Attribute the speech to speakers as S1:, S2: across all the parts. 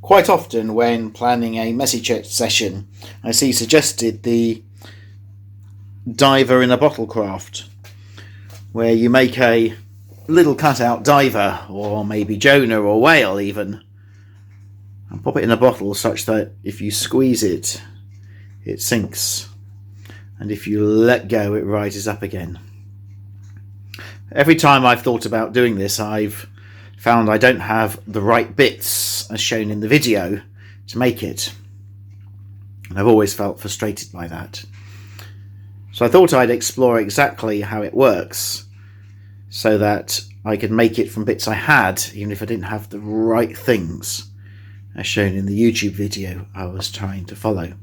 S1: Quite often when planning a message session, I see suggested the diver in a bottle craft, where you make a little cutout diver, or maybe Jonah or whale even, and pop it in a bottle such that if you squeeze it, it sinks, and if you let go, it rises up again. Every time I've thought about doing this, I've found I don't have the right bits as shown in the video to make it, and I've always felt frustrated by that. So I thought I'd explore exactly how it works so that I could make it from bits I had, even if I didn't have the right things, as shown in the YouTube video I was trying to follow.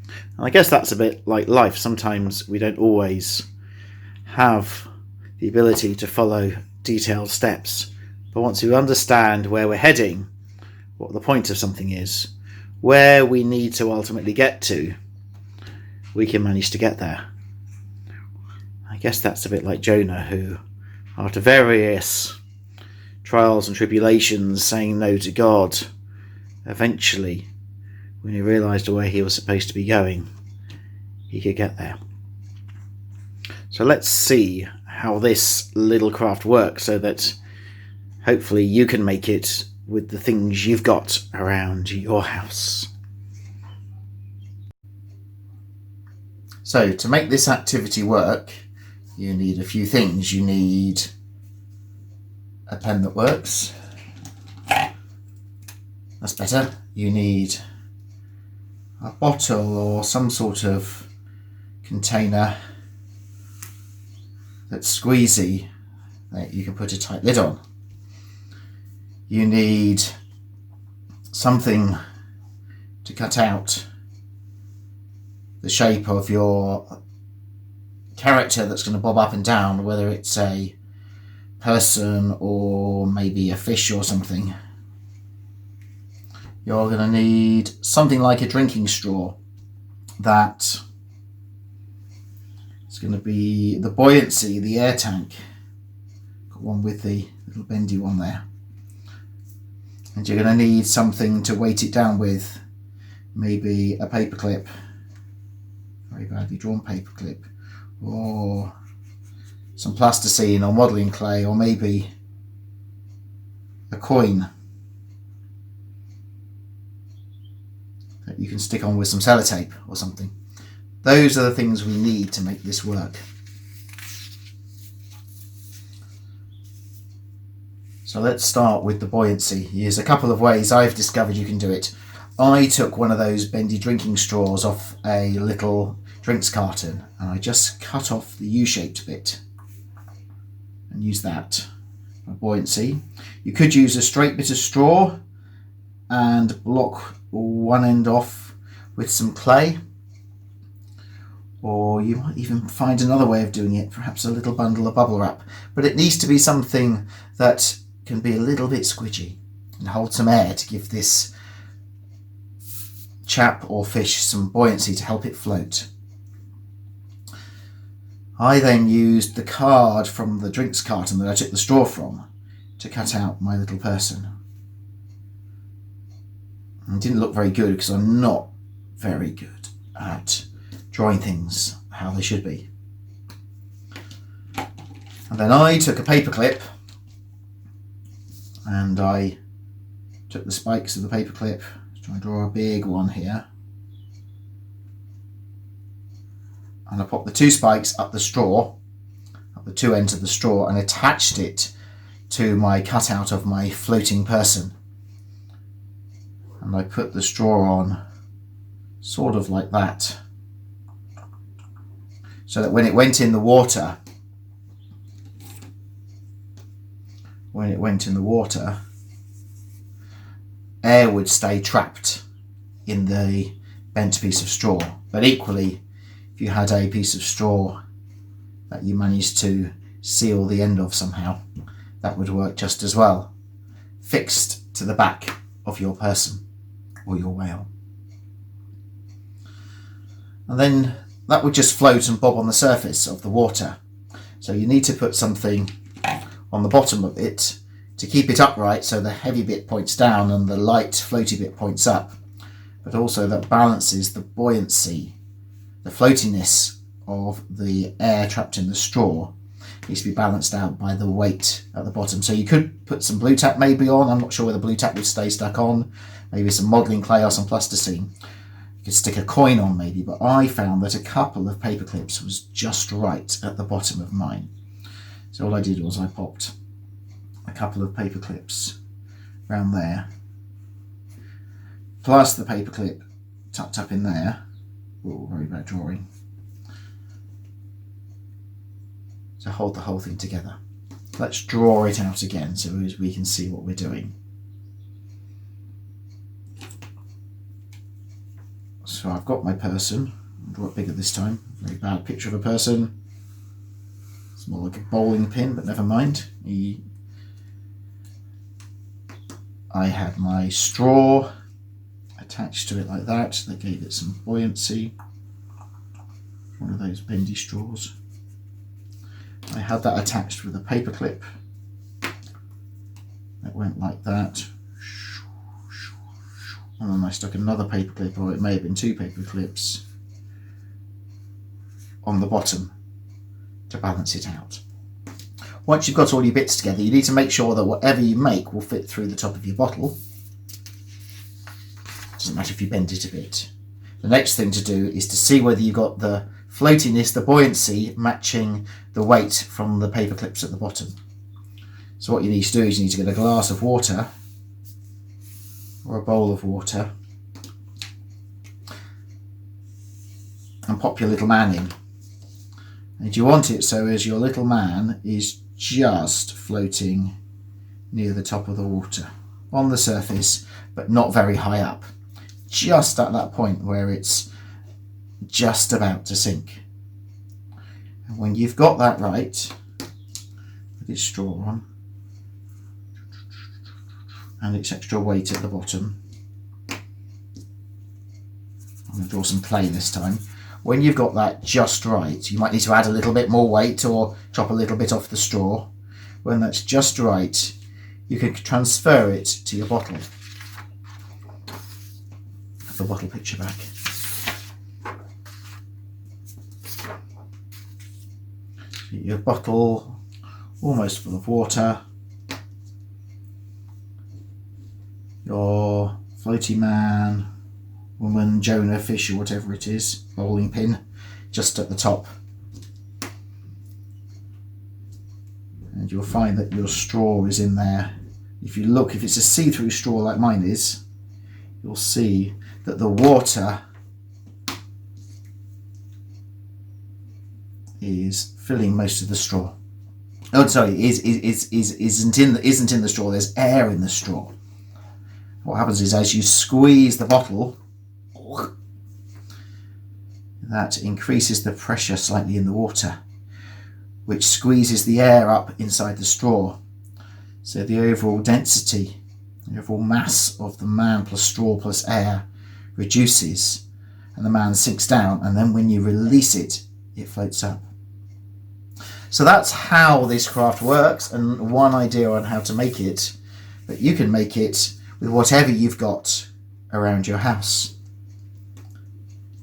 S1: And I guess that's a bit like life. Sometimes we don't always have the ability to follow detailed steps, but once we understand where we're heading, what the point of something is, where we need to ultimately get to, we can manage to get there. I guess that's a bit like Jonah, who, after various trials and tribulations, saying no to God, eventually, when he realised where he was supposed to be going, he could get there. So let's see how this little craft works, so that hopefully you can make it with the things you've got around your house. So to make this activity work, you need a few things. You need a pen that works. That's better. You need a bottle or some sort of container that's squeezy that you can put a tight lid on. You need something to cut out the shape of your character that's going to bob up and down, whether it's a person or maybe a fish or something. You're going to need something like a drinking straw that is going to be the buoyancy, the air tank. Got one with the little bendy one there. And you're going to need something to weight it down with, maybe a paper clip, very badly drawn paper clip, or some plasticine or modelling clay, or maybe a coin that you can stick on with some sellotape or something. Those are the things we need to make this work. So let's start with the buoyancy. Here's a couple of ways I've discovered you can do it. I took one of those bendy drinking straws off a little drinks carton, and I just cut off the U-shaped bit and use that for buoyancy. You could use a straight bit of straw and block one end off with some clay, or you might even find another way of doing it, perhaps a little bundle of bubble wrap, but it needs to be something that can be a little bit squidgy and hold some air to give this chap or fish some buoyancy to help it float. I then used the card from the drinks carton that I took the straw from to cut out my little person. It didn't look very good because I'm not very good at drawing things how they should be. And then I took a paper clip and I took the spikes of the paper clip, try and draw a big one here, and I popped the two spikes up the straw, up the two ends of the straw, and attached it to my cutout of my floating person. And I put the straw on sort of like that, so that when it went in the water, air would stay trapped in the bent piece of straw. But equally, if you had a piece of straw that you managed to seal the end of somehow, that would work just as well, fixed to the back of your person or your whale. And then that would just float and bob on the surface of the water. So you need to put something on the bottom of it to keep it upright so the heavy bit points down and the light floaty bit points up, but also that balances the buoyancy, the floatiness of the air trapped in the straw. Needs to be balanced out by the weight at the bottom. So you could put some blue tack maybe on. I'm not sure whether blue tack would stay stuck on. Maybe some modelling clay or some plasticine. You could stick a coin on maybe, but I found that a couple of paper clips was just right at the bottom of mine. So all I did was I popped a couple of paper clips around there, plus the paper clip tucked up in there. Oh, very bad drawing. To hold the whole thing together. Let's draw it out again so as we can see what we're doing. So I've got my person. I'll draw it bigger this time. Very bad picture of a person. It's more like a bowling pin, but never mind. I had my straw attached to it like that. That gave it some buoyancy. One of those bendy straws. I had that attached with a paper clip. That went like that. And then I stuck another paper clip, or it may have been two paper clips, on the bottom to balance it out. Once you've got all your bits together, you need to make sure that whatever you make will fit through the top of your bottle. Doesn't matter if you bend it a bit. The next thing to do is to see whether you've got the floatiness, the buoyancy matching the weight from the paper clips at the bottom. So what you need to do is you need to get a glass of water or a bowl of water and pop your little man in. And you want it so as your little man is just floating near the top of the water, on the surface, but not very high up. Just at that point where it's just about to sink. And when you've got that right, put its straw on and its extra weight at the bottom. I'm going to draw some clay this time. When you've got that just right, you might need to add a little bit more weight or chop a little bit off the straw. When that's just right, you can transfer it to your bottle. Have the bottle picture back. Your bottle almost full of water, your floaty man, woman, Jonah, fish or whatever it is, bowling pin, just at the top. And you'll find that your straw is in there. If you look, if it's a see-through straw like mine is, you'll see that the water is filling most of the straw. Oh, sorry, isn't in the straw. There's air in the straw. What happens is as you squeeze the bottle, that increases the pressure slightly in the water, which squeezes the air up inside the straw. So the overall density, the overall mass of the man plus straw plus air reduces, and the man sinks down, and then when you release it, it floats up. So that's how this craft works, and one idea on how to make it. But you can make it with whatever you've got around your house.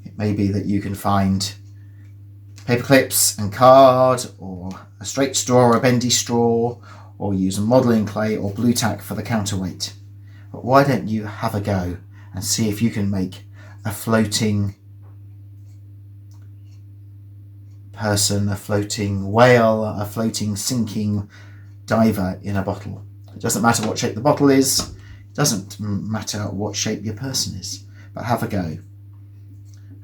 S1: It may be that you can find paper clips and card, or a straight straw or a bendy straw, or use a modelling clay or blue tack for the counterweight. But why don't you have a go and see if you can make a floating person, a floating whale, a floating sinking diver in a bottle. It doesn't matter what shape the bottle is, it doesn't matter what shape your person is, but have a go.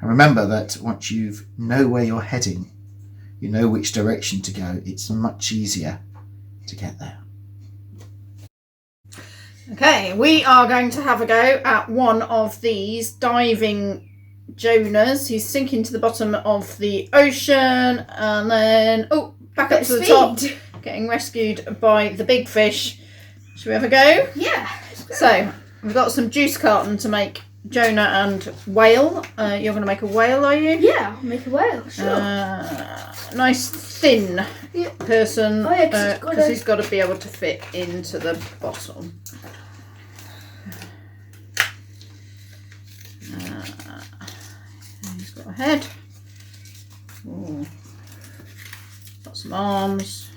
S1: And remember that once you know where you're heading, you know which direction to go, it's much easier to get there.
S2: Okay, we are going to have a go at one of these diving Jonahs. He's sinking to the bottom of the ocean and then back up to the top, getting rescued by the big fish. Should we have a go?
S3: Yeah.
S2: So we've got some juice carton to make Jonah and whale. You're going to make a whale, are you?
S3: Yeah, I'll make a whale, sure.
S2: Nice thin person.
S3: Oh, yeah,
S2: because he's got to be able to fit into the bottle. He's got a head. Ooh. Got some arms.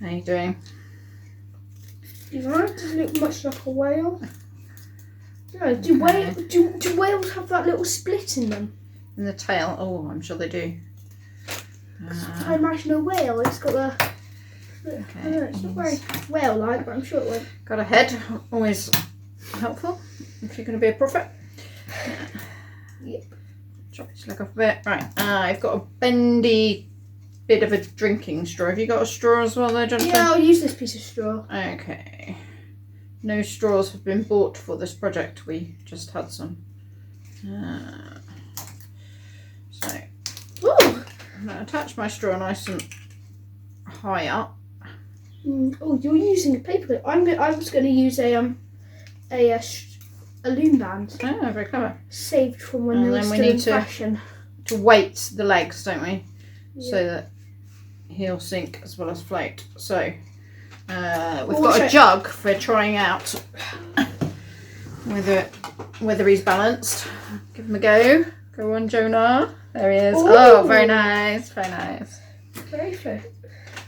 S2: How you doing?
S3: Right, doesn't look much like a whale. No, do whales have that little split in them?
S2: In the tail? Oh, I'm sure they do.
S3: I imagine a whale, it's got a...
S2: Okay,
S3: I don't know, it's not very whale-like, but I'm sure it won't.
S2: Got a head, always helpful if you're going to be a prophet.
S3: Yep.
S2: Chop his leg off a bit. Right, I've got a bendy bit of a drinking straw. Have you got a straw as well there, Jonathan?
S3: Yeah, I'll use this piece of straw.
S2: Okay. No straws have been bought for this project. We just had some. So,
S3: Ooh.
S2: I'm going to attach my straw nice and high up.
S3: Oh, you're using a paper clip. I was going to use a loom band.
S2: Oh, very clever.
S3: Saved from when they were still in fashion.
S2: To weight the legs, don't we?
S3: Yeah.
S2: So that he'll sink as well as float. So we've got a jug for trying out whether he's balanced. Give him a go. Go on, Jonah. There he is. Ooh. Oh, very nice. Very nice.
S3: Very fair.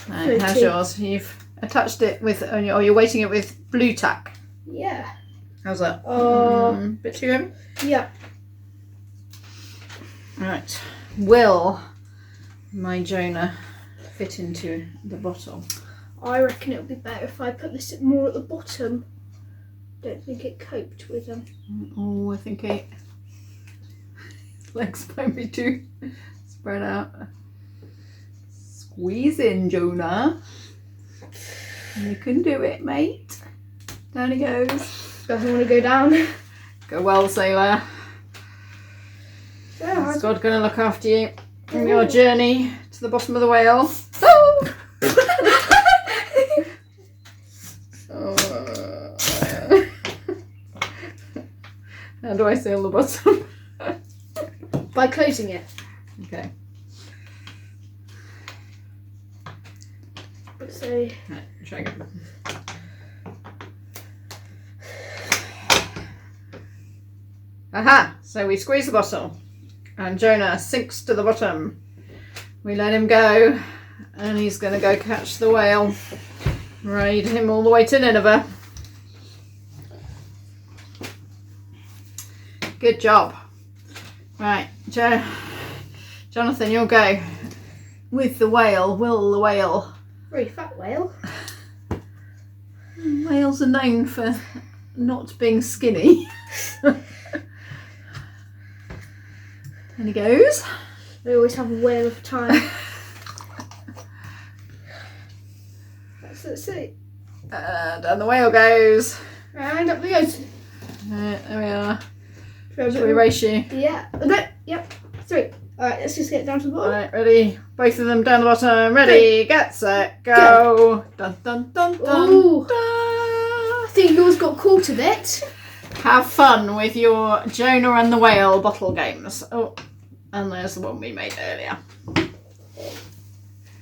S2: Right, how's yours? You've attached it with, or you're weighting it with blue tack.
S3: Yeah.
S2: How's that? Bit too heavy?
S3: Yeah.
S2: Right. Will my Jonah fit into the bottle?
S3: I reckon it would be better if I put this more at the bottom. Don't think it coped with them.
S2: Oh, I think his legs might be too spread out. Squeeze in, Jonah. You can do it, mate. Down he goes.
S3: Doesn't want to go down.
S2: Go well, sailor.
S3: Yeah,
S2: Is God going to look after you on your journey to the bottom of the whale? Oh! How do I sail the bottom?
S3: By closing it.
S2: Okay.
S3: So.
S2: Right, try again. Aha! So we squeeze the bottle and Jonah sinks to the bottom. We let him go and he's going to go catch the whale. Ride him all the way to Nineveh. Good job. Right, Jonathan, you'll go with the whale. Will the whale?
S3: Very fat whale.
S2: Whales are known for not being skinny. And he goes.
S3: They always have a whale of time. That's it.
S2: Down the whale goes.
S3: And up the goes.
S2: There we are.
S3: Shall
S2: we race you?
S3: Yeah. No, yep. 3. Alright, let's just get down to the bottom.
S2: Alright, ready? Both of them down the bottom. Ready, get set, go. Dun dun dun dun.
S3: Ooh.
S2: Dun.
S3: I think yours got caught a bit.
S2: Have fun with your Jonah and the Whale bottle games. Oh, and there's the one we made earlier.